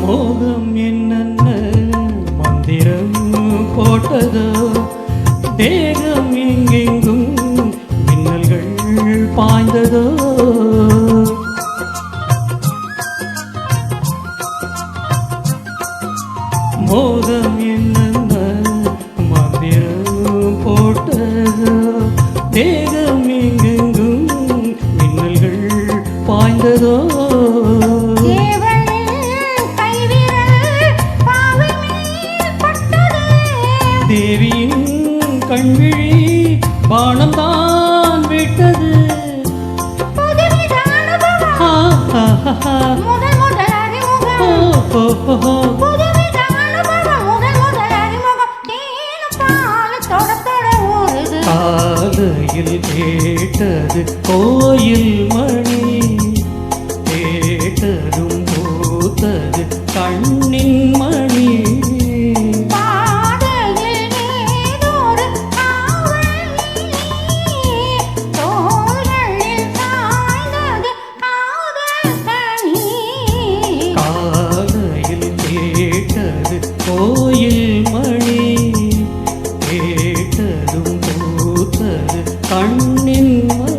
மோகம் என்னென்ன மந்திரம் போட்டதோ, தேகம் எங்கெங்கும் மின்னல்கள் பாய்ந்ததோ. மோகம் என்னென்ன மந்திரம் போட்டதோ, தேகம் எங்கெங்கும் மின்னல்கள் பாய்ந்ததோ. தேவியின் கண்விழி பானம் தான் விட்டது. காலையில் கேட்டது கோயில் மணி, கேட்டதும் பூத்தது கண்ணின் மணி. கோயில் மணி கேட்டதும் பூத்தது கண்ணின் மணி.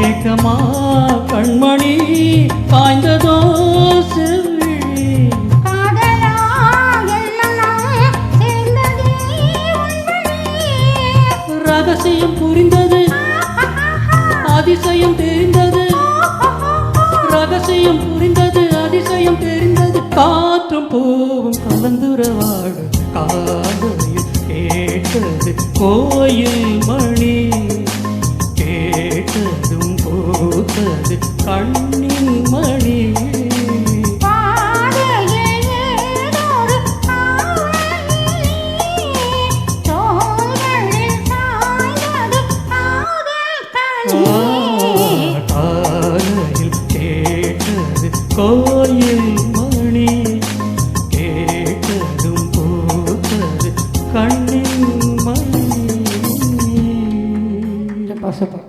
ஏக்கமா கண்மணி காய்ந்ததோ செவ்விழி, ரகசியம் புரிந்தது அதிசயம் தெரிந்தது. ரகசியம் புரிந்தது அதிசயம் தெரிந்தது. காற்றும் பூவும் கலந்துரவாடு காலையில் கேட்டது கோயில் மணி, கேட்டதும் பூத்தது கண்ணின் மணி. பசப்பா